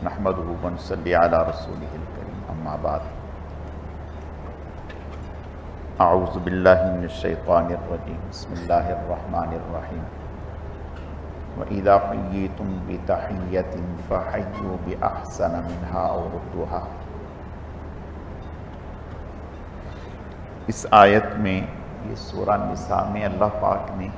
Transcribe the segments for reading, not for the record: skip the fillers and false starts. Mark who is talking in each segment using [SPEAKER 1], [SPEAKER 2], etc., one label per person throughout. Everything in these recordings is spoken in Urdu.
[SPEAKER 1] نحمدہ ونصلی علی رسولہ الکریم اما بعد اعوذ باللہ من الشیطان الرجیم بسم اللہ الرحمن الرحیم وَإِذَا حُيِّيتُم بِتَحِيَّةٍ فَحَيُّوا بِأَحْسَنَ مِنْهَا أَوْ رُدُّوهَا۔ اس آیت میں یہ سورہ نساء میں اللہ پاک نے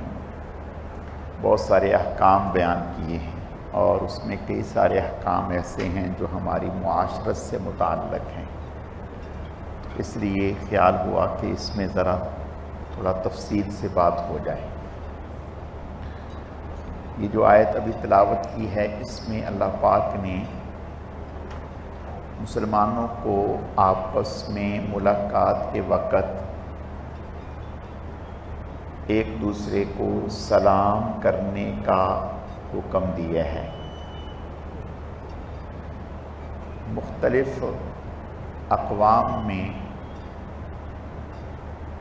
[SPEAKER 1] بہت سارے احکام بیان کیے ہیں اور اس میں کئی سارے احکام ایسے ہیں جو ہماری معاشرت سے متعلق ہیں، اس لیے خیال ہوا کہ اس میں ذرا تھوڑا تفصیل سے بات ہو جائے۔ یہ جو آیت ابھی تلاوت کی ہے اس میں اللہ پاک نے مسلمانوں کو آپس میں ملاقات کے وقت ایک دوسرے کو سلام کرنے کا حکم دیا ہے۔ مختلف اقوام میں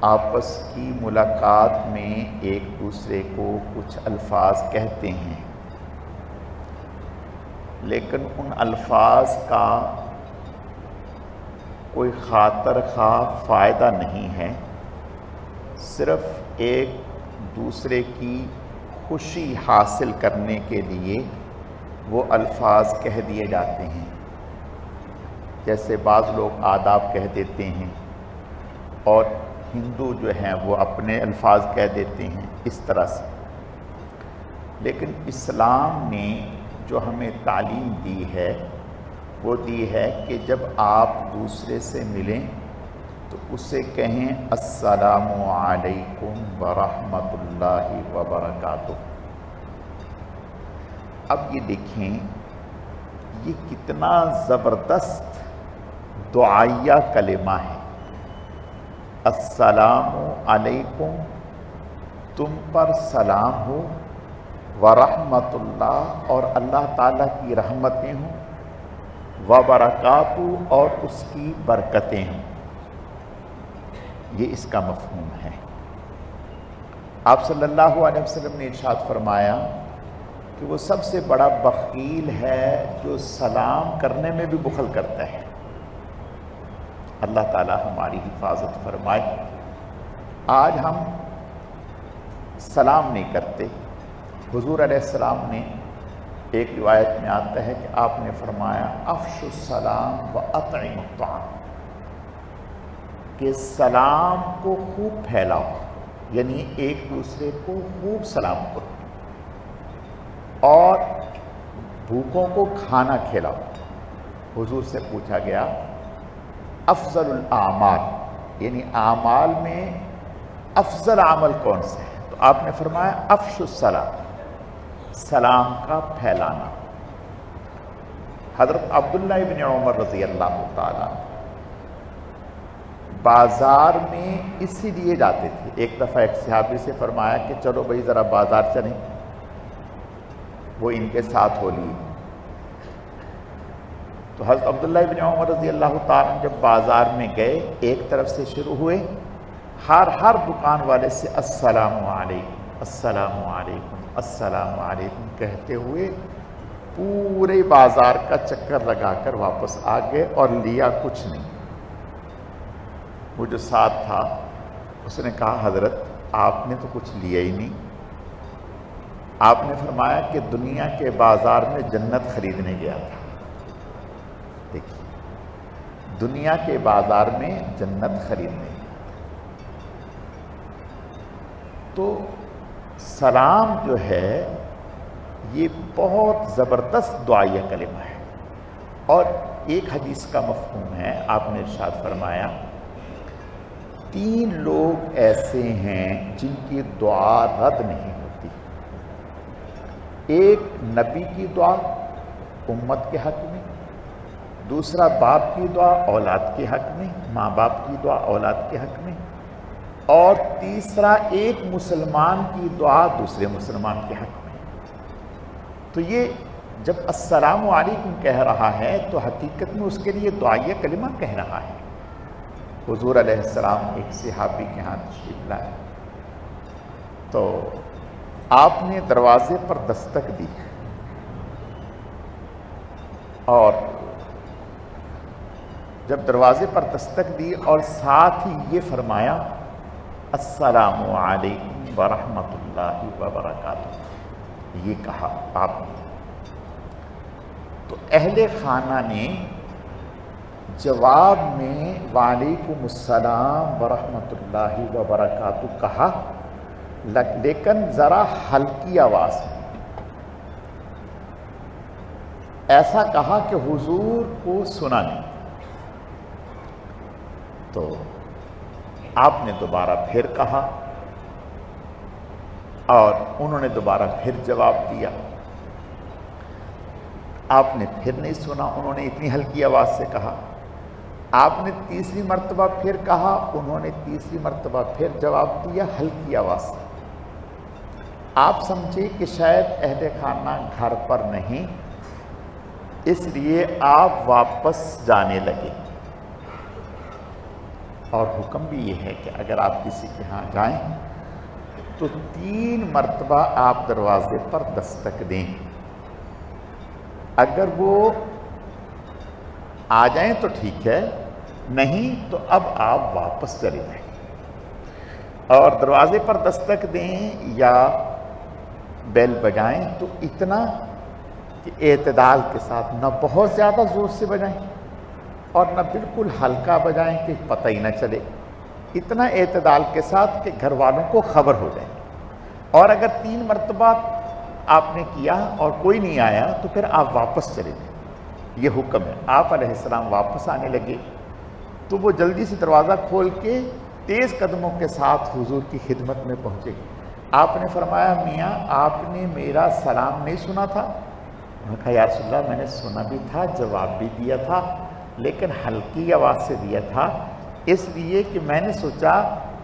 [SPEAKER 1] آپس کی ملاقات میں ایک دوسرے کو کچھ الفاظ کہتے ہیں، لیکن ان الفاظ کا کوئی خاطر خواہ فائدہ نہیں ہے، صرف ایک دوسرے کی خوشی حاصل کرنے کے لیے وہ الفاظ کہہ دیے جاتے ہیں۔ جیسے بعض لوگ آداب کہہ دیتے ہیں اور ہندو جو ہیں وہ اپنے الفاظ کہہ دیتے ہیں، اس طرح سے۔ لیکن اسلام نے جو ہمیں تعلیم دی ہے وہ دی ہے کہ جب آپ دوسرے سے ملیں تو اسے کہیں السلام علیکم ورحمۃ اللہ وبرکاتہ۔ اب یہ دیکھیں یہ کتنا زبردست دعائیہ کلمہ ہے۔ السلام علیکم، تم پر سلام ہو، ورحمۃ اللہ، اور اللہ تعالیٰ کی رحمتیں ہوں، وبرکاتہ، اور اس کی برکتیں ہوں۔ یہ اس کا مفہوم ہے۔ آپ صلی اللہ علیہ وسلم نے ارشاد فرمایا کہ وہ سب سے بڑا بخیل ہے جو سلام کرنے میں بھی بخل کرتا ہے۔ اللہ تعالی ہماری حفاظت فرمائے۔ آج ہم سلام نہیں کرتے۔ حضور علیہ السلام نے ایک روایت میں آتا ہے کہ آپ نے فرمایا افشوا السلام واطعموا الطعام، کہ سلام کو خوب پھیلاؤ، یعنی ایک دوسرے کو خوب سلام کرو اور بھوکوں کو کھانا کھلاؤ۔ حضور سے پوچھا گیا افضل الاعمال، یعنی اعمال میں افضل عمل کون سے ہے؟ تو آپ نے فرمایا افشوا السلام، سلام کا پھیلانا۔ حضرت عبداللہ ابن عمر رضی اللہ تعالیٰ بازار میں اسی لیے جاتے تھے۔ ایک دفعہ ایک صحابی سے فرمایا کہ چلو بھائی ذرا بازار چلیں، وہ ان کے ساتھ ہو لیے۔ تو حضرت عبداللہ ابن عمر رضی اللہ تعالیٰ جب بازار میں گئے، ایک طرف سے شروع ہوئے، ہر دکان والے سے السلام علیکم السلام علیکم السلام علیکم کہتے ہوئے پورے بازار کا چکر لگا کر واپس آ گئے اور لیا کچھ نہیں۔ وہ جو ساتھ تھا اس نے کہا حضرت آپ نے تو کچھ لیا ہی نہیں۔ آپ نے فرمایا کہ دنیا کے بازار میں جنت خریدنے گیا تھا۔ دیکھیے دنیا کے بازار میں جنت خریدنے گیا تھا۔ تو سلام جو ہے یہ بہت زبردست دعائیہ کلمہ ہے، اور ایک حدیث کا مفہوم ہے۔ آپ نے ارشاد فرمایا 3 لوگ ایسے ہیں جن کی دعا رد نہیں ہوتی۔ ایک نبی کی دعا امت کے حق میں، دوسرا باپ کی دعا اولاد کے حق میں، ماں باپ کی دعا اولاد کے حق میں، اور تیسرا ایک مسلمان کی دعا دوسرے مسلمان کے حق میں۔ تو یہ جب السلام علیکم کہہ رہا ہے تو حقیقت میں اس کے لیے دعائیہ کلمہ کہہ رہا ہے۔ حضور علیہ السلام ایک صحابی کے ہاں تشریف لائے تو آپ نے دروازے پر دستک دی، اور جب دروازے پر دستک دی اور ساتھ ہی یہ فرمایا السلام علیکم ورحمۃ اللہ وبرکاتہ، یہ کہا آپ نے، تو اہل خانہ نے جواب میں وعلیکم السلام ورحمۃ اللہ وبرکاتہ کہا، لیکن ذرا ہلکی آواز میں ایسا کہا کہ حضور کو سنا نہیں۔ تو آپ نے دوبارہ پھر کہا اور انہوں نے دوبارہ پھر جواب دیا، آپ نے پھر نہیں سنا، انہوں نے اتنی ہلکی آواز سے کہا، آپ نے تیسری مرتبہ پھر کہا، انہوں نے تیسری مرتبہ پھر جواب دیا ہلکی آواز سے۔ آپ سمجھے کہ شاید اہل خانہ گھر پر نہیں، اس لیے آپ واپس جانے لگے۔ اور حکم بھی یہ ہے کہ اگر آپ کسی کے ہاں جائیں تو 3 مرتبہ آپ دروازے پر دستک دیں، اگر وہ آ جائیں تو ٹھیک ہے، نہیں تو اب آپ واپس چلے جائیں۔ اور دروازے پر دستک دیں یا بیل بجائیں تو اتنا کہ اعتدال کے ساتھ، نہ بہت زیادہ زور سے بجائیں اور نہ بالکل ہلکا بجائیں کہ پتہ ہی نہ چلے، اتنا اعتدال کے ساتھ کہ گھر والوں کو خبر ہو جائے۔ اور اگر 3 مرتبہ آپ نے کیا اور کوئی نہیں آیا تو پھر آپ واپس چلے جائیں، یہ حکم ہے۔ آپ علیہ السلام واپس آنے لگے تو وہ جلدی سے دروازہ کھول کے تیز قدموں کے ساتھ حضور کی خدمت میں پہنچے۔ آپ نے فرمایا میاں آپ نے میرا سلام نہیں سنا تھا؟ انہوں نے کہا یا رسول اللہ میں نے سنا بھی تھا، جواب بھی دیا تھا، لیکن ہلکی آواز سے دیا تھا، اس لیے کہ میں نے سوچا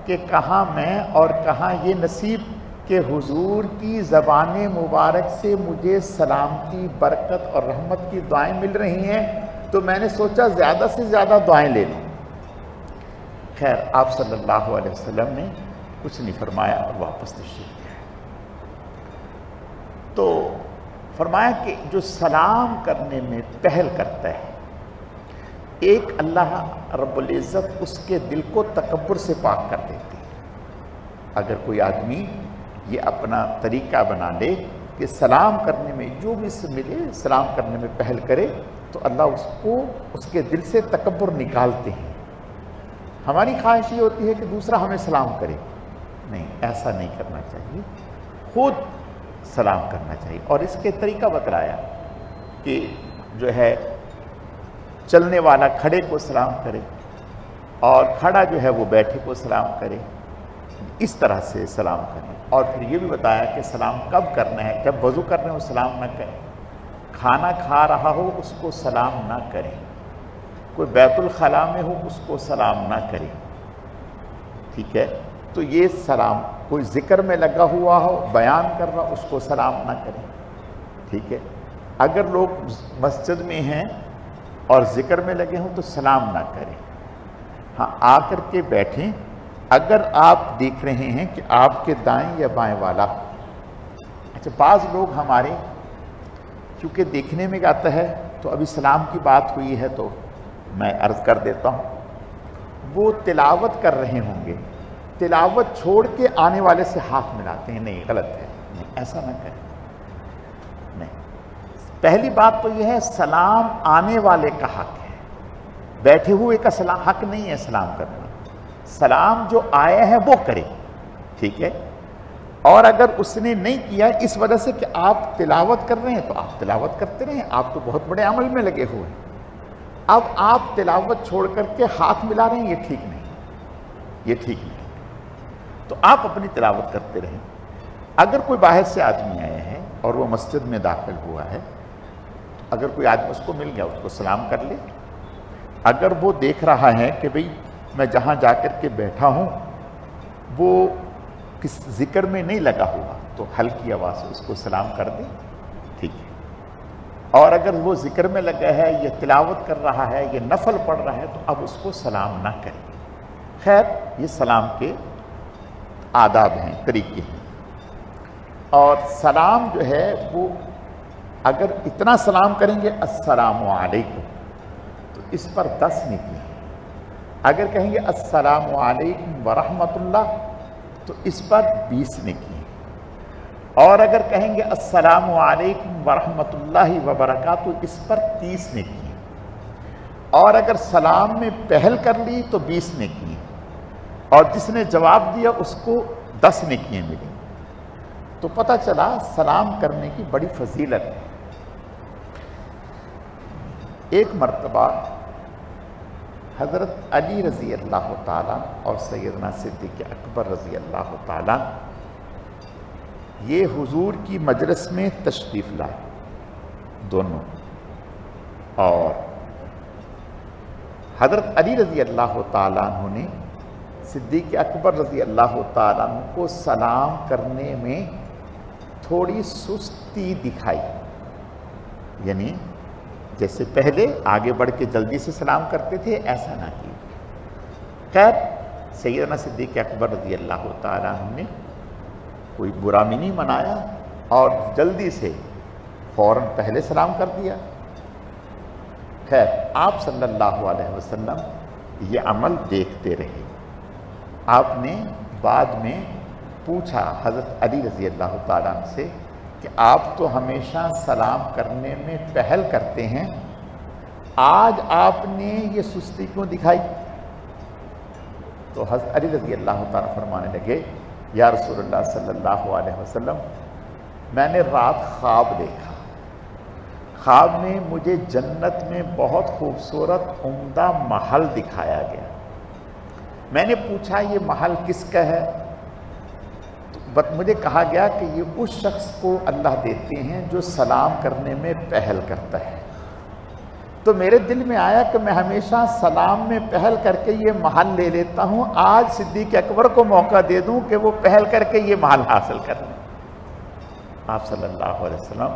[SPEAKER 1] کہ کہاں میں اور کہاں یہ نصیب کہ حضور کی زبان مبارک سے مجھے سلامتی، برکت اور رحمت کی دعائیں مل رہی ہیں، تو میں نے سوچا زیادہ سے زیادہ دعائیں لے لوں۔ خیر آپ صلی اللہ علیہ وسلم نے کچھ نہیں فرمایا اور واپس تشریف لے آئے۔ تو فرمایا کہ جو سلام کرنے میں پہل کرتا ہے، ایک اللہ رب العزت اس کے دل کو تکبر سے پاک کر دیتے ہیں۔ اگر کوئی آدمی یہ اپنا طریقہ بنا لے کہ سلام کرنے میں جو بھی سے ملے سلام کرنے میں پہل کرے تو اللہ اس کو اس کے دل سے تکبر نکالتے ہیں۔ ہماری خواہش یہ ہوتی ہے کہ دوسرا ہمیں سلام کرے، نہیں، ایسا نہیں کرنا چاہیے، خود سلام کرنا چاہیے۔ اور اس کے طریقہ بتلایا کہ جو ہے چلنے والا کھڑے کو سلام کرے اور کھڑا جو ہے وہ بیٹھے کو سلام کرے، اس طرح سے سلام کریں۔ اور پھر یہ بھی بتایا کہ سلام کب کرنا ہے، جب وضو کر رہے ہو سلام نہ کریں، کھانا کھا رہا ہو اس کو سلام نہ کریں، کوئی بیت الخلاء میں ہو اس کو سلام نہ کریں، ٹھیک ہے؟ تو یہ سلام، کوئی ذکر میں لگا ہوا ہو بیان کر رہا اس کو سلام نہ کریں، ٹھیک ہے؟ اگر لوگ مسجد میں ہیں اور ذکر میں لگے ہوں تو سلام نہ کریں، ہاں آ کر کے بیٹھیں۔ اگر آپ دیکھ رہے ہیں کہ آپ کے دائیں یا بائیں والا، اچھا بعض لوگ ہمارے چونکہ دیکھنے میں آتا ہے تو ابھی سلام کی بات ہوئی ہے تو میں عرض کر دیتا ہوں، وہ تلاوت کر رہے ہوں گے، تلاوت چھوڑ کے آنے والے سے ہاتھ ملاتے ہیں، نہیں غلط ہے، نہیں ایسا نہ کریں، نہیں۔ پہلی بات تو یہ ہے سلام آنے والے کا حق ہے، بیٹھے ہوئے کا سلام حق نہیں ہے سلام کرنا، سلام جو آیا ہے وہ کرے، ٹھیک ہے؟ اور اگر اس نے نہیں کیا اس وجہ سے کہ آپ تلاوت کر رہے ہیں تو آپ تلاوت کرتے رہیں، آپ تو بہت بڑے عمل میں لگے ہوئے ہیں، اب آپ تلاوت چھوڑ کر کے ہاتھ ملا رہے ہیں، یہ ٹھیک نہیں، یہ ٹھیک نہیں، تو آپ اپنی تلاوت کرتے رہیں۔ اگر کوئی باہر سے آدمی آیا ہے اور وہ مسجد میں داخل ہوا ہے، اگر کوئی آدمی اس کو مل گیا اس کو سلام کر لے۔ اگر وہ دیکھ رہا ہے کہ بھئی میں جہاں جا کر کے بیٹھا ہوں وہ کس ذکر میں نہیں لگا ہوا تو ہلکی آواز سے اس کو سلام کر دیں، ٹھیک ہے؟ اور اگر وہ ذکر میں لگا ہے، یہ تلاوت کر رہا ہے، یہ نفل پڑھ رہا ہے تو اب اس کو سلام نہ کریں۔ خیر یہ سلام کے آداب ہیں، طریقے ہیں۔ اور سلام جو ہے وہ اگر اتنا سلام کریں گے السلام علیکم تو اس پر 10 نیکی ہیں، اگر کہیں گے السلام علیکم ورحمۃ اللہ تو اس پر 20 نیکی ہیں، اور اگر کہیں گے السلام علیکم ورحمۃ اللہ وبرکاتہ اس پر 30 نیکی ہیں، اور اگر سلام میں پہل کر لی تو 20 نیکی ہیں، اور جس نے جواب دیا اس کو 10 نیکیاں ملیں۔ تو پتہ چلا سلام کرنے کی بڑی فضیلت ہے۔ ایک مرتبہ حضرت علی رضی اللہ تعالیٰ اور سیدنا صدیق اکبر رضی اللہ تعالیٰ یہ حضور کی مجلس میں تشریف لائے دونوں، اور حضرت علی رضی اللہ تعالیٰ عنہ نے صدیق اکبر رضی اللہ تعالیٰ عنہ کو سلام کرنے میں تھوڑی سستی دکھائی، یعنی جیسے پہلے آگے بڑھ کے جلدی سے سلام کرتے تھے ایسا نہ کی۔ خیر سیدنا صدیق اکبر رضی اللہ تعالیٰ عنہ نے کوئی برا نہیں منایا اور جلدی سے فوراً پہلے سلام کر دیا۔ خیر آپ صلی اللہ علیہ وسلم یہ عمل دیکھتے رہے۔ آپ نے بعد میں پوچھا حضرت علی رضی اللہ تعالیٰ عنہ سے کہ آپ تو ہمیشہ سلام کرنے میں پہل کرتے ہیں، آج آپ نے یہ سستی کیوں دکھائی؟ تو حضرت علی رضی اللہ تعالیٰ فرمانے لگے یا رسول اللہ صلی اللہ علیہ وسلم، میں نے رات خواب دیکھا، خواب میں مجھے جنت میں بہت خوبصورت عمدہ محل دکھایا گیا، میں نے پوچھا یہ محل کس کا ہے؟ تو مجھے کہا گیا کہ یہ اس شخص کو اللہ دیتے ہیں جو سلام کرنے میں پہل کرتا ہے۔ تو میرے دل میں آیا کہ میں ہمیشہ سلام میں پہل کر کے یہ محل لے لیتا ہوں، آج صدیق اکبر کو موقع دے دوں کہ وہ پہل کر کے یہ محل حاصل کر لیں۔ آپ صلی اللہ علیہ وسلم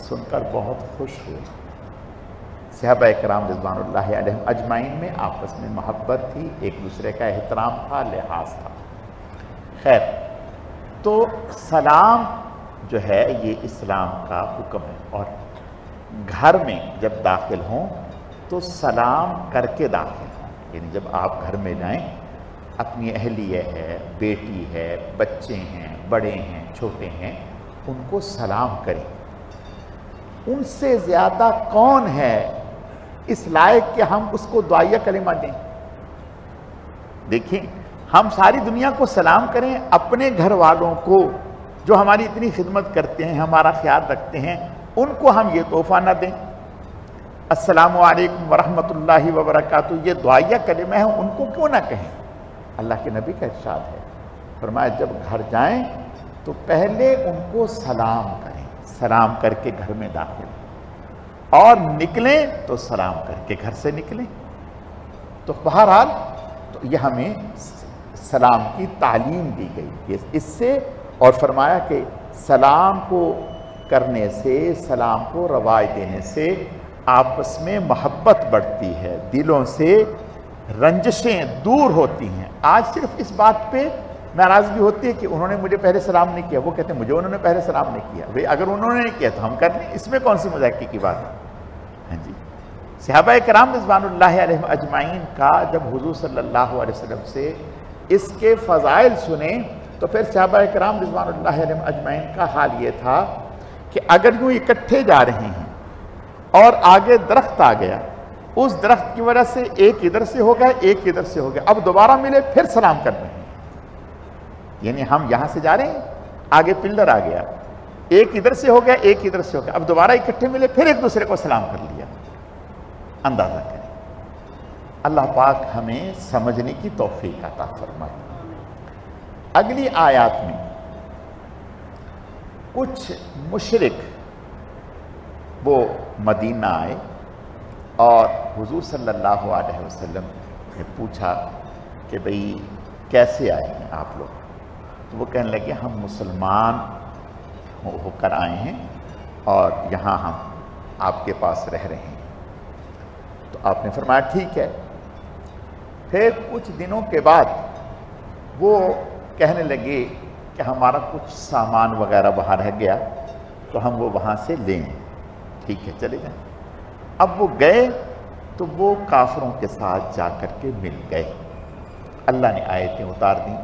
[SPEAKER 1] سن کر بہت خوش ہوئے۔ صحابہ اکرام رضوان اللہ علیہم اجمعین میں آپس میں محبت تھی، ایک دوسرے کا احترام تھا، لحاظ تھا۔ خیر تو سلام جو ہے یہ اسلام کا حکم ہے، اور گھر میں جب داخل ہوں تو سلام کر کے داخل ہوں، یعنی جب آپ گھر میں جائیں اپنی اہلیہ ہے، بیٹی ہے، بچے ہیں، بڑے ہیں، چھوٹے ہیں، ان کو سلام کریں۔ ان سے زیادہ کون ہے اس لائق کہ ہم اس کو دعائیہ کلمہ دیں؟ دیکھیں ہم ساری دنیا کو سلام کریں، اپنے گھر والوں کو جو ہماری اتنی خدمت کرتے ہیں، ہمارا خیال رکھتے ہیں، ان کو ہم یہ تحفہ نہ دیں؟ السلام علیکم ورحمۃ اللہ وبرکاتہ یہ دعائیہ کلمہ ہے، ان کو کیوں نہ کہیں؟ اللہ کے نبی کا ارشاد ہے، فرمایا جب گھر جائیں تو پہلے ان کو سلام کریں، سلام کر کے گھر میں داخل ہوں، اور نکلیں تو سلام کر کے گھر سے نکلیں۔ تو بہرحال تو یہ ہمیں سلام کی تعلیم دی گئی اس سے، اور فرمایا کہ سلام کو کرنے سے، سلام کو رواج دینے سے آپس میں محبت بڑھتی ہے، دلوں سے رنجشیں دور ہوتی ہیں۔ آج صرف اس بات پہ ناراضگی ہوتی ہے کہ انہوں نے مجھے پہلے سلام نہیں کیا، وہ کہتے ہیں مجھے انہوں نے پہلے سلام نہیں کیا۔ بھئی اگر انہوں نے نہیں کیا تو ہم کر لیں، اس میں کون سی مذاکرے کی بات ہے؟ ہاں جی، صحابہ کرام رضوان اللہ علیہم اجمعین کا جب حضور صلی اللہ علیہ وسلم سے اس کے فضائل سنے تو پھر صحابہ کرام رضوان اللہ علیہم اجمعین کا حال یہ تھا کہ اگر یوں اکٹھے جا رہے ہیں اور آگے درخت آ گیا، اس درخت کی وجہ سے ایک ادھر سے ہو گیا، ایک ادھر سے ہو گیا، اب دوبارہ ملے پھر سلام کر رہے ہیں، یعنی ہم یہاں سے جا رہے ہیں، آگے پلر آ گیا، ایک ادھر سے ہو گیا، ایک ادھر سے ہو گیا، اب دوبارہ اکٹھے ملے پھر ایک دوسرے کو سلام کر لیا۔ اندازہ کریں، اللہ پاک ہمیں سمجھنے کی توفیق عطا فرمائے۔ اگلی آیات میں کچھ مشرک وہ مدینہ آئے اور حضور صلی اللہ علیہ وسلم نے پوچھا کہ بھئی کیسے آئے ہیں آپ لوگ؟ تو وہ کہنے لگے ہم مسلمان ہو کر آئے ہیں اور یہاں ہم آپ کے پاس رہ رہے ہیں۔ تو آپ نے فرمایا ٹھیک ہے۔ پھر کچھ دنوں کے بعد وہ کہنے لگے کہ ہمارا کچھ سامان وغیرہ وہاں رہ گیا تو ہم وہ وہاں سے لیں۔ ٹھیک ہے چلے جائیں۔ اب وہ گئے تو وہ کافروں کے ساتھ جا کر کے مل گئے۔ اللہ نے آیتیں اتار دیں،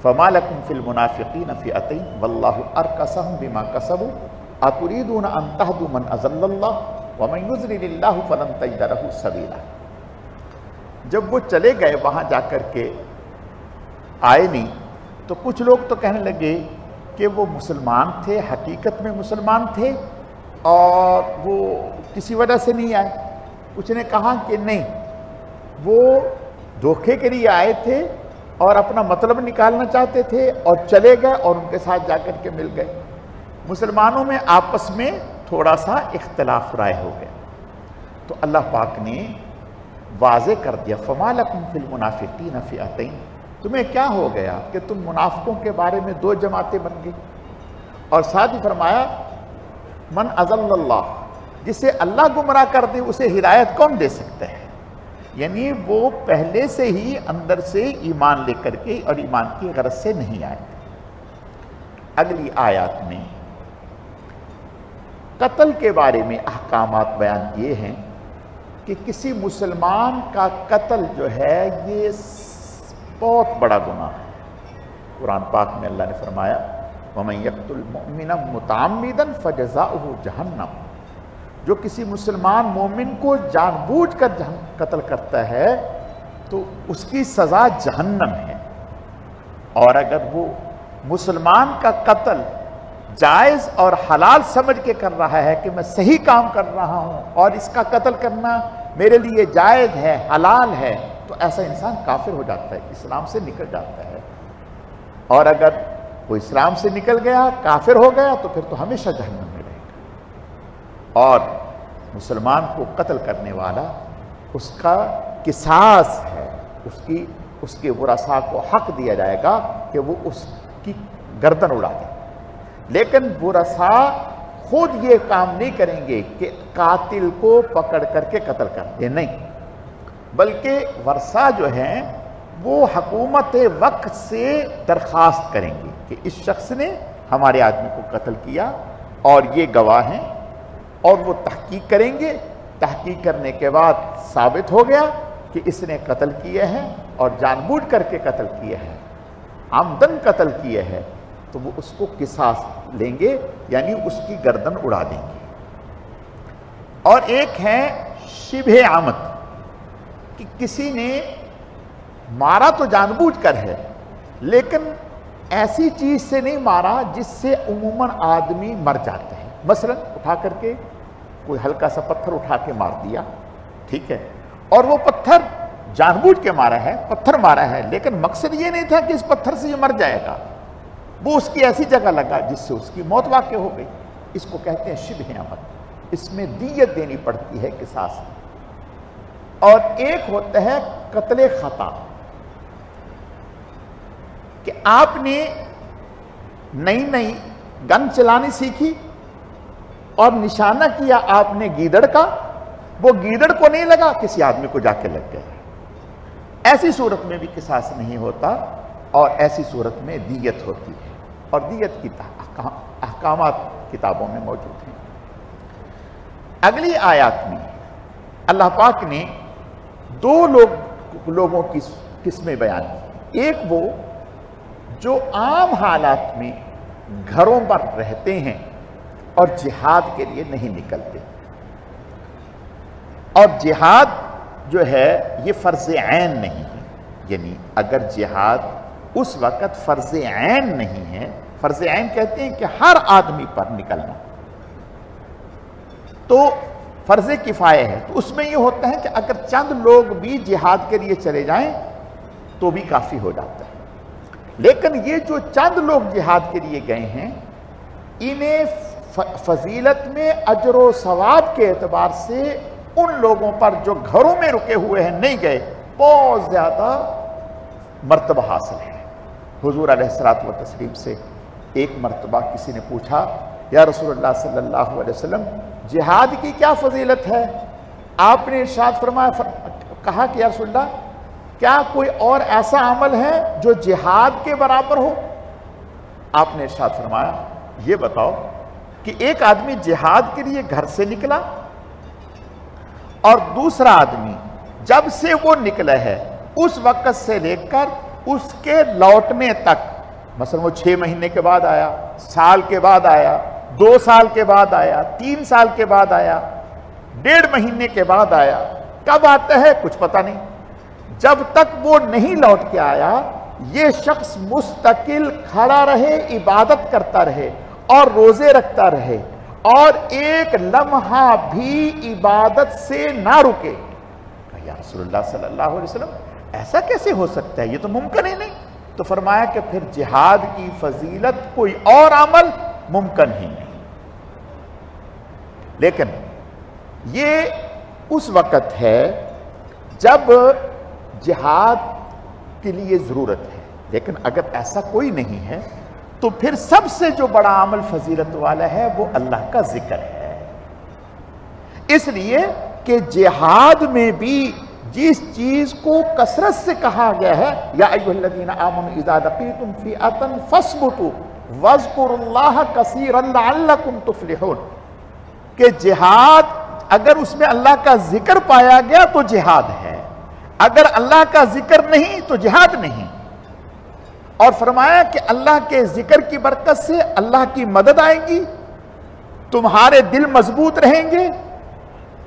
[SPEAKER 1] فَمَا لَكُمْ فِي الْمُنَافِقِينَ فِئَتَيْنِ وَاللَّهُ أَرْكَسَهُمْ بِمَا كَسَبُوا أَتُرِيدُونَ أَن تَهْدُوا مَنْ أَضَلَّ اللَّهُ وَمَنْ يُضْلِلِ اللَّهُ فَلَنْ تَجِدَ لَهُ سَبِيلًا۔ جب وہ چلے گئے وہاں جا کر کے آئے نہیں، تو کچھ لوگ تو کہنے لگے کہ وہ مسلمان تھے، حقیقت میں مسلمان تھے اور وہ کسی وجہ سے نہیں آئے۔ کچھ نے کہا کہ نہیں، وہ دھوکے کے لیے آئے تھے اور اپنا مطلب نکالنا چاہتے تھے اور چلے گئے اور ان کے ساتھ جا کر کے مل گئے۔ مسلمانوں میں آپس میں تھوڑا سا اختلاف رائے ہو گیا، تو اللہ پاک نے واضح کر دیا، فَمَا لَكُمْ فِي الْمُنَافِقِينَ فِئَتَيْنِ، تمہیں کیا ہو گیا کہ تم منافقوں کے بارے میں دو جماعتیں بن گئی۔ اور ساتھ ہی فرمایا من اضل اللہ، جسے اللہ گمراہ کر دے اسے ہدایت کون دے سکتا ہے؟ یعنی وہ پہلے سے ہی اندر سے ایمان لے کر کے اور ایمان کی غرض سے نہیں آئے۔ اگلی آیات میں قتل کے بارے میں احکامات بیان کیے ہیں کہ کسی مسلمان کا قتل جو ہے یہ بہت بڑا گناہ ہے۔ قرآن پاک میں اللہ نے فرمایا وَمَن يَقْتُلْ مُؤْمِنًا مُتَعَمِّدًا فَجَزَاؤُهُ جَهَنَّمُ، جو کسی مسلمان مومن کو جان بوجھ کر قتل کرتا ہے تو اس کی سزا جہنم ہے۔ اور اگر وہ مسلمان کا قتل جائز اور حلال سمجھ کے کر رہا ہے کہ میں صحیح کام کر رہا ہوں اور اس کا قتل کرنا میرے لیے جائز ہے، حلال ہے، تو ایسا انسان کافر ہو جاتا ہے، اسلام سے نکل جاتا ہے۔ اور اگر وہ اسلام سے نکل گیا، کافر ہو گیا، تو پھر تو ہمیشہ جہنم میں رہے گا۔ اور مسلمان کو قتل کرنے والا اس کا قصاص ہے، اس کے ورثاء کو حق دیا جائے گا کہ وہ اس کی گردن اڑا دے۔ لیکن ورثاء خود یہ کام نہیں کریں گے کہ قاتل کو پکڑ کر کے قتل کر دیں، نہیں، بلکہ ورثاء جو ہیں وہ حکومت وقت سے درخواست کریں گے کہ اس شخص نے ہمارے آدمی کو قتل کیا اور یہ گواہ ہیں، اور وہ تحقیق کریں گے۔ تحقیق کرنے کے بعد ثابت ہو گیا کہ اس نے قتل کیے ہیں اور جان بوجھ کر کے قتل کیے ہیں، عمدن قتل کیے ہیں، تو وہ اس کو قصاص لیں گے، یعنی اس کی گردن اڑا دیں گے۔ اور ایک ہے شبہ عمد، کہ کسی نے مارا تو جان بوجھ کر ہے لیکن ایسی چیز سے نہیں مارا جس سے عموماً آدمی مر جاتے ہیں، مثلا اٹھا کر کے کوئی ہلکا سا پتھر اٹھا کے مار دیا، ٹھیک ہے، اور وہ پتھر جان بوجھ کے مارا ہے، پتھر مارا ہے، لیکن مقصد یہ نہیں تھا کہ اس پتھر سے یہ مر جائے گا، وہ اس کی ایسی جگہ لگا جس سے اس کی موت واقع ہو گئی، اس کو کہتے ہیں شبہ عمد، اس میں دیت دینی پڑتی ہے قصاص۔ اور ایک ہوتا ہے قتل خطا، کہ آپ نے نئی گن چلانی سیکھی اور نشانہ کیا آپ نے گیدڑ کا، وہ گیدڑ کو نہیں لگا، کسی آدمی کو جا کے لگ گیا، ایسی صورت میں بھی قصاص نہیں ہوتا، اور ایسی صورت میں دیت ہوتی ہے، اور دیت کی احکامات کتابوں میں موجود ہیں۔ اگلی آیات میں اللہ پاک نے دو لوگوں کی قسمیں بیان کی، ایک وہ جو عام حالات میں گھروں پر رہتے ہیں اور جہاد کے لیے نہیں نکلتے، اور جہاد جو ہے یہ فرض عین نہیں ہے، یعنی اگر جہاد اس وقت فرض عین نہیں ہے، فرض عین کہتے ہیں کہ ہر آدمی پر نکلنا، تو فرض کفایہ ہے، تو اس میں یہ ہوتا ہے کہ اگر چند لوگ بھی جہاد کے لیے چلے جائیں تو بھی کافی ہو جاتا ہے۔ لیکن یہ جو چند لوگ جہاد کے لیے گئے ہیں، انہیں فضیلت میں اجر و ثواب کے اعتبار سے ان لوگوں پر جو گھروں میں رکے ہوئے ہیں نہیں گئے، بہت زیادہ مرتبہ حاصل ہے۔ حضور علیہ الصلوۃ والتسلیم سے ایک مرتبہ کسی نے پوچھا، یا رسول اللہ صلی اللہ علیہ وسلم جہاد کی کیا فضیلت ہے؟ آپ نے ارشاد فرمایا، کہا کہ یا رسول اللہ کیا کوئی اور ایسا عمل ہے جو جہاد کے برابر ہو؟ آپ نے ارشاد فرمایا، یہ بتاؤ کہ ایک آدمی جہاد کے لیے گھر سے نکلا اور دوسرا آدمی جب سے وہ نکلا ہے اس وقت سے لے کر اس کے لوٹنے تک، مثلا وہ 6 مہینے کے بعد آیا، سال کے بعد آیا، 2 سال کے بعد آیا، 3 سال کے بعد آیا، 1.5 مہینے کے بعد آیا، کب آتا ہے کچھ پتہ نہیں، جب تک وہ نہیں لوٹ کے آیا یہ شخص مستقل کھڑا رہے، عبادت کرتا رہے اور روزے رکھتا رہے اور ایک لمحہ بھی عبادت سے نہ رکے۔ یا رسول اللہ صلی اللہ علیہ وسلم ایسا کیسے ہو سکتا ہے، یہ تو ممکن ہی نہیں۔ تو فرمایا کہ پھر جہاد کی فضیلت کوئی اور عمل ممکن ہی نہیں۔ لیکن یہ اس وقت ہے جب جہاد کے لیے ضرورت ہے، لیکن اگر ایسا کوئی نہیں ہے تو پھر سب سے جو بڑا عمل فضیلت والا ہے وہ اللہ کا ذکر ہے، اس لیے کہ جہاد میں بھی جس چیز کو کثرت سے کہا گیا ہے، یا ایھا الذین آمنوا اذا لقیتم فئۃ فاثبتوا واذکروا اللہ کثیرا لعلکم تفلحون، کہ جہاد اگر اس میں اللہ کا ذکر پایا گیا تو جہاد ہے، اگر اللہ کا ذکر نہیں تو جہاد نہیں۔ اور فرمایا کہ اللہ کے ذکر کی برکت سے اللہ کی مدد آئے گی، تمہارے دل مضبوط رہیں گے،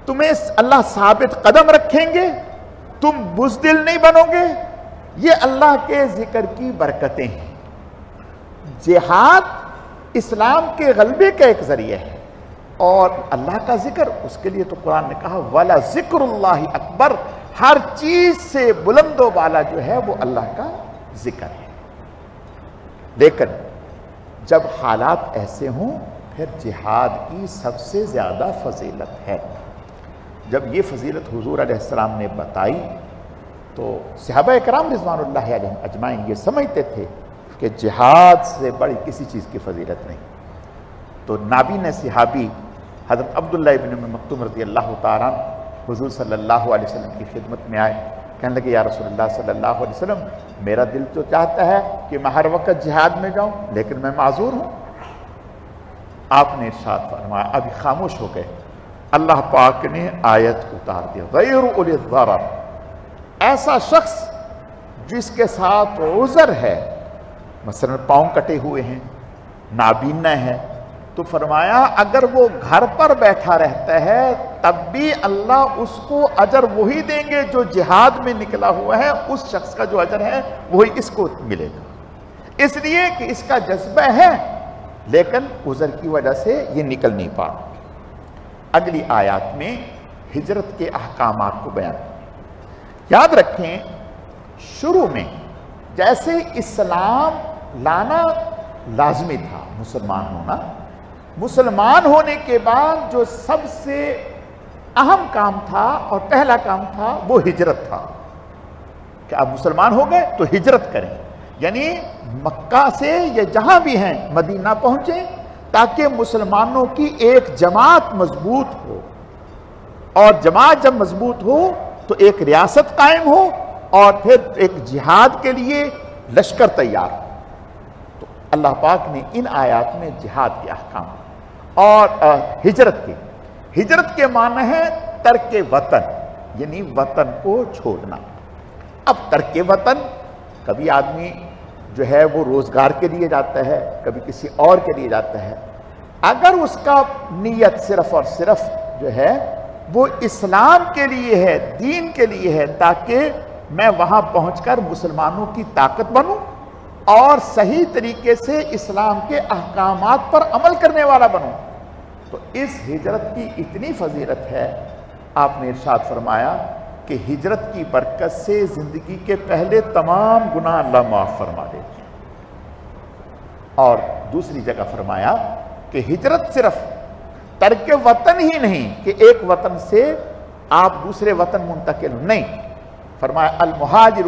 [SPEAKER 1] تمہیں اللہ ثابت قدم رکھیں گے، تم بزدل نہیں بنو گے، یہ اللہ کے ذکر کی برکتیں ہیں۔ جہاد اسلام کے غلبے کا ایک ذریعہ ہے اور اللہ کا ذکر، اس کے لیے تو قرآن نے کہا وَلَذِكْرُ اللَّهِ اکبر، ہر چیز سے بلند و بالا جو ہے وہ اللہ کا ذکر ہے۔ لیکن جب حالات ایسے ہوں پھر جہاد کی سب سے زیادہ فضیلت ہے۔ جب یہ فضیلت حضور علیہ السلام نے بتائی تو صحابہ اکرام رضوان اللہ علیہم اجمعین یہ سمجھتے تھے کہ جہاد سے بڑی کسی چیز کی فضیلت نہیں۔ تو نابین صحابی حضرت عبداللہ ابن مکتوم رضی اللہ تعالیٰ حضور صلی اللہ علیہ وسلم کی خدمت میں آئے، کہنے لگے یا رسول اللہ صلی اللہ علیہ وسلم میرا دل تو چاہتا ہے کہ میں ہر وقت جہاد میں جاؤں لیکن میں معذور ہوں۔ آپ نے ارشاد فرمایا، ابھی خاموش ہو گئے، اللہ پاک نے آیت اتار دی غیر اولی الضرر، ایسا شخص جس کے ساتھ عذر ہے، مثلا پاؤں کٹے ہوئے ہیں، نابینا ہے، تو فرمایا اگر وہ گھر پر بیٹھا رہتا ہے تب بھی اللہ اس کو اجر وہی دیں گے جو جہاد میں نکلا ہوا ہے، اس شخص کا جو اجر ہے وہی اس کو ملے گا، اس لیے کہ اس کا جذبہ ہے لیکن عذر کی وجہ سے یہ نکل نہیں پا۔ اگلی آیات میں ہجرت کے احکامات کو بیان، یاد رکھیں شروع میں جیسے اسلام لانا لازمی تھا، مسلمان ہونا، مسلمان ہونے کے بعد جو سب سے اہم کام تھا اور پہلا کام تھا وہ ہجرت تھا کہ آپ مسلمان ہو گئے تو ہجرت کریں، یعنی مکہ سے یا جہاں بھی ہیں مدینہ پہنچیں تاکہ مسلمانوں کی ایک جماعت مضبوط ہو، اور جماعت جب مضبوط ہو تو ایک ریاست قائم ہو اور پھر ایک جہاد کے لیے لشکر تیار ہو۔ تو اللہ پاک نے ان آیات میں جہاد کے احکام اور ہجرت کے معنی ہے ترک وطن، یعنی وطن کو چھوڑنا۔ اب ترک وطن، کبھی آدمی جو ہے وہ روزگار کے لیے جاتا ہے، کبھی کسی اور کے لیے جاتا ہے، اگر اس کا نیت صرف اور صرف جو ہے وہ اسلام کے لیے ہے، دین کے لیے ہے، تاکہ میں وہاں پہنچ کر مسلمانوں کی طاقت بنوں اور صحیح طریقے سے اسلام کے احکامات پر عمل کرنے والا بنوں، تو اس ہجرت کی اتنی فضیلت ہے۔ آپ نے ارشاد فرمایا کہ ہجرت کی برکت سے زندگی کے پہلے تمام گناہ اللہ معاف فرما دے، اور دوسری جگہ فرمایا کہ ہجرت صرف ترک وطن ہی نہیں کہ ایک وطن سے آپ دوسرے وطن منتقل ہو، نہیں، فرمایا المہاجر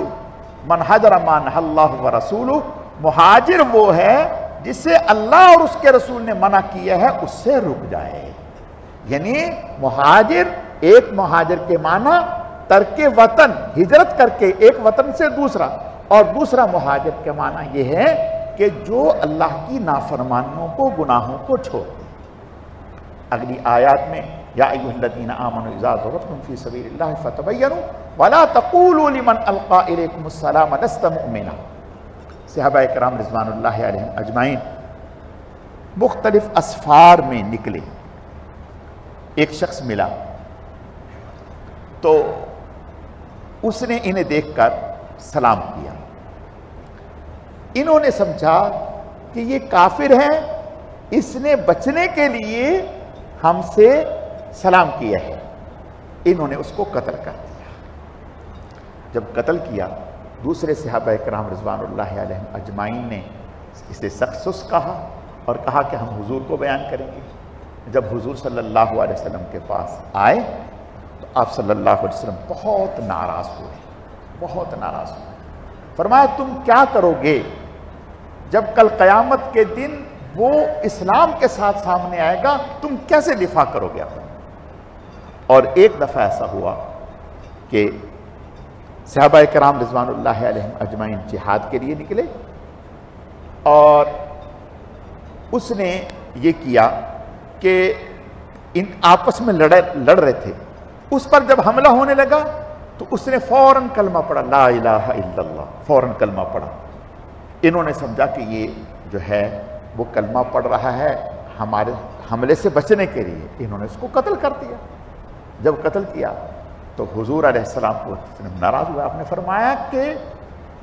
[SPEAKER 1] من حجر ما نہی اللہ ورسولہ، مہاجر وہ ہے جسے اللہ اور اس کے رسول نے منع کیا ہے اس سے رک جائے، یعنی مہاجر، ایک مہاجر کے معنی ترک وطن، ہجرت کر کے ایک وطن سے دوسرا، اور دوسرا مہاجر کے معنی یہ ہے کہ جو اللہ کی نافرمانیوں کو، گناہوں کو چھوڑ، اگلی آیات میں یا ایھا الذین آمنوا اذا ضربتم فی سبیل اللہ فتبینوا ولا تقولوا لمن القى الیکم السلام لست مؤمنا۔ صحابہ کرام رضوان اللہ علیہم اجمعین مختلف اسفار میں نکلے، ایک شخص ملا تو اس نے انہیں دیکھ کر سلام کیا۔ انہوں نے سمجھا کہ یہ کافر ہے، اس نے بچنے کے لیے ہم سے سلام کیا ہے، انہوں نے اس کو قتل کر دیا۔ جب قتل کیا دوسرے صحابہ کرام رضوان اللہ علیہم اجمعین نے اسے سخت سست کہا اور کہا کہ ہم حضور کو بیان کریں گے۔ جب حضور صلی اللہ علیہ وسلم کے پاس آئے تو آپ صلی اللہ علیہ وسلم بہت ناراض ہوئے، بہت ناراض ہوئے۔ فرمایا تم کیا کرو گے جب کل قیامت کے دن وہ اسلام کے ساتھ سامنے آئے گا، تم کیسے دفاع کرو گے اپنا؟ اور ایک دفعہ ایسا ہوا کہ صحابہ کرام رضوان اللہ علیہم اجمعین جہاد کے لیے نکلے اور اس نے یہ کیا کہ ان آپس میں لڑ رہے تھے، اس پر جب حملہ ہونے لگا تو اس نے فوراً کلمہ پڑھا، لا الہ الا اللہ، فوراً کلمہ پڑھا۔ انہوں نے سمجھا کہ یہ جو ہے وہ کلمہ پڑھ رہا ہے ہمارے حملے سے بچنے کے لیے، انہوں نے اس کو قتل کر دیا۔ جب قتل کیا تو حضور علیہ السلام کو ناراض ہوا، آپ نے فرمایا کہ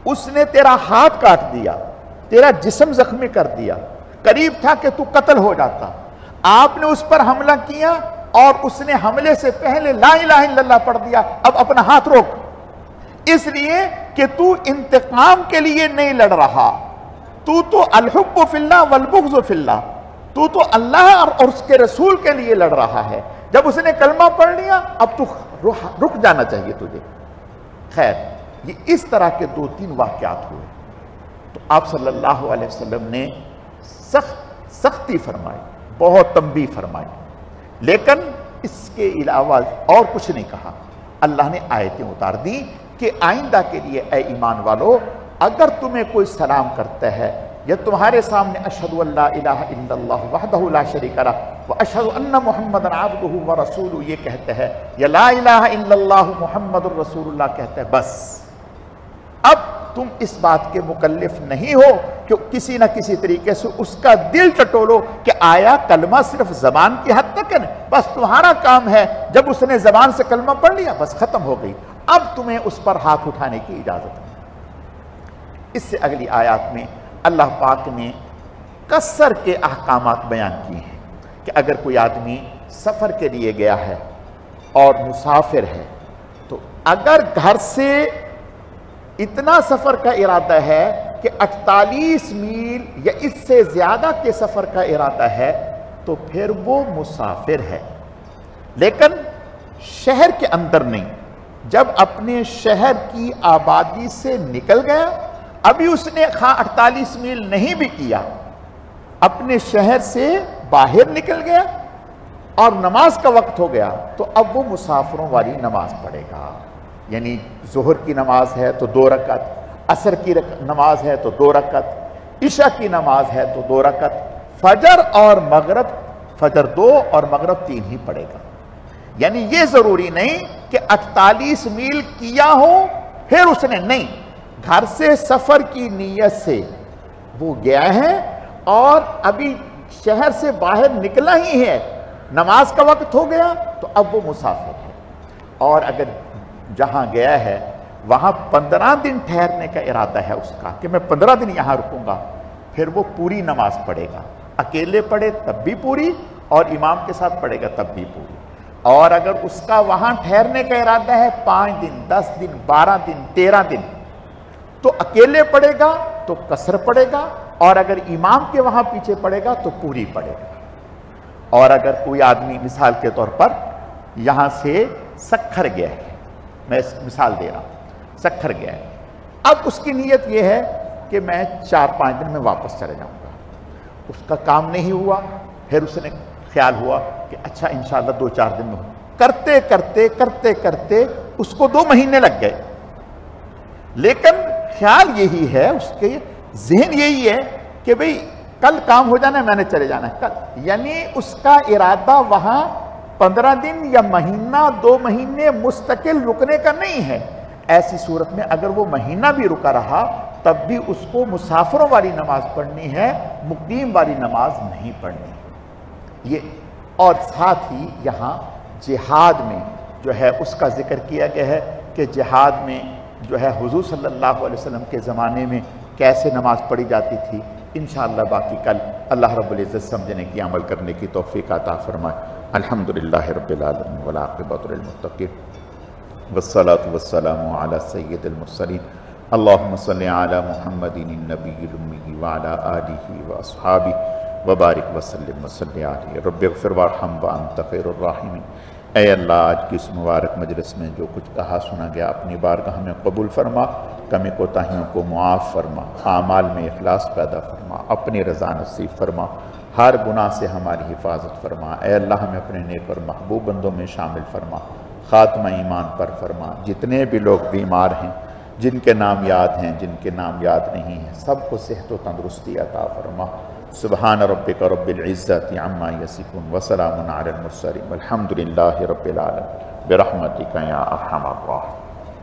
[SPEAKER 1] اس نے تیرا ہاتھ کاٹ دیا، تیرا جسم زخمی کر دیا، قریب تھا کہ تو قتل ہو جاتا، آپ نے اس پر حملہ کیا اور اس نے حملے سے پہلے لا الہ الا اللہ پڑھ دیا، اب اپنا ہاتھ روک، اس لیے کہ تو انتقام کے لیے نہیں لڑ رہا، تو الحب فی اللہ والبغض فی اللہ، تو اللہ اور اس کے رسول کے لیے لڑ رہا ہے۔ جب اس نے کلمہ پڑھ لیا اب تو رک جانا چاہیے تجھے۔ خیر یہ اس طرح کے 2-3 واقعات ہوئے تو آپ صلی اللہ علیہ وسلم نے سختی فرمائی، بہت تنبیہ فرمائی، لیکن اس کے علاوہ اور کچھ نہیں کہا۔ اللہ نے آیتیں اتار دی کہ آئندہ کے لیے اے ایمان والو، اگر تمہیں کوئی سلام کرتا ہے یا تمہارے سامنے اشہد ان لا الہ الا اللہ وحدہ لا شریک لہ واشہد ان محمد عبدہ ورسولہ یہ کہتا ہے، یا لا الہ الا اللہ محمد الرسول اللہ کہتا ہے، بس اب تم اس بات کے مکلف نہیں ہو کہ کسی نہ کسی طریقے سے اس کا دل ٹٹولو کہ آیا کلمہ صرف زبان کی حد تک ہے، بس تمہارا کام ہے جب اس نے زبان سے کلمہ پڑھ لیا بس ختم ہو گئی، اب تمہیں اس پر ہاتھ اٹھانے کی اجازت ہے۔ اس سے اگلی آیات میں اللہ پاک نے قصر کے احکامات بیان کیے ہیں کہ اگر کوئی آدمی سفر کے لیے گیا ہے اور مسافر ہے تو اگر گھر سے اتنا سفر کا ارادہ ہے کہ 48 میل یا اس سے زیادہ کے سفر کا ارادہ ہے تو پھر وہ مسافر ہے، لیکن شہر کے اندر نہیں۔ جب اپنے شہر کی آبادی سے نکل گیا، ابھی اس نے 48 میل نہیں بھی کیا، اپنے شہر سے باہر نکل گیا اور نماز کا وقت ہو گیا تو اب وہ مسافروں والی نماز پڑھے گا، یعنی ظہر کی نماز ہے تو 2 رکعت، عصر کی نماز ہے تو 2 رکعت، عشاء کی نماز ہے تو 2 رکعت، فجر اور مغرب، فجر 2 اور مغرب 3 ہی پڑھے گا۔ یعنی یہ ضروری نہیں کہ 48 میل کیا ہو پھر اس نے نہیں، گھر سے سفر کی نیت سے وہ گیا ہے اور ابھی شہر سے باہر نکلا ہی ہے، نماز کا وقت ہو گیا تو اب وہ مسافر ہے۔ اور اگر جہاں گیا ہے وہاں 15 دن ٹھہرنے کا ارادہ ہے اس کا کہ میں 15 دن یہاں رکوں گا، پھر وہ پوری نماز پڑھے گا، اکیلے پڑھے تب بھی پوری اور امام کے ساتھ پڑھے گا تب بھی پوری۔ اور اگر اس کا وہاں ٹھہرنے کا ارادہ ہے 5 دن، 10 دن، 12 دن، 13 دن تو اکیلے پڑھے گا تو قصر پڑھے گا، اور اگر امام کے وہاں پیچھے پڑھے گا تو پوری پڑھے گا۔ اور اگر کوئی آدمی مثال کے طور پر یہاں سے سکھر گیا ہے، میں مثال دے رہا ہوں، سکھر گیا ہے، اب اس کی نیت یہ ہے کہ میں 4-5 دن میں واپس چلے جاؤں گا، اس کا کام نہیں ہوا، پھر اس نے خیال ہوا کہ اچھا انشاءاللہ 2-4 دن میں ہوں، کرتے کرتے کرتے کرتے اس کو 2 مہینے لگ گئے، لیکن خیال یہی ہے، اس کے ذہن یہی ہے کہ بھئی کل کام ہو جانا ہے، میں نے چلے جانا ہے کل، یعنی اس کا ارادہ وہاں 15 دن یا مہینہ 2 مہینے مستقل رکنے کا نہیں ہے۔ ایسی صورت میں اگر وہ مہینہ بھی رکا رہا تب بھی اس کو مسافروں والی نماز پڑھنی ہے، مقیم والی نماز نہیں پڑھنی یہ۔ اور ساتھ ہی یہاں جہاد میں جو ہے اس کا ذکر کیا گیا ہے کہ جہاد میں جو ہے حضور صلی اللہ علیہ وسلم کے زمانے میں کیسے نماز پڑھی جاتی تھی۔ انشاءاللہ باقی کل اللہ رب العزت سمجھنے کی، عمل کرنے کی توفیق عطا فرمائے۔ الحمدللہ رب العالمین والعاقبۃ للمتقین والصلاة والسلام علی سید المرسلین اللہم صلی علی محمد النبی الامی وعلی آلہ واصحابہ وبارک وسلم وصلی علیہ رب اغفر وارحم وانت خیر الراحمین۔ اے اللہ، آج کی اس مبارک مجلس میں جو کچھ کہا سنا گیا اپنی بارگاہ میں قبول فرما، کمی کوتاہیوں کو معاف فرما، اعمال میں اخلاص پیدا فرما، اپنی رضا نصیب فرما، ہر گناہ سے ہماری حفاظت فرما۔ اے اللہ، ہمیں اپنے نیک اور محبوب بندوں میں شامل فرما، خاتمہ ایمان پر فرما۔ جتنے بھی لوگ بیمار ہیں، جن کے نام یاد ہیں، جن کے نام یاد نہیں ہیں، سب کو صحت و تندرستی عطا فرما۔ سبحان ربک رب العزت عما یصفون وسلام علی المرسلین والحمد للہ رب العالمین برحمتک یا ارحم الراحمین۔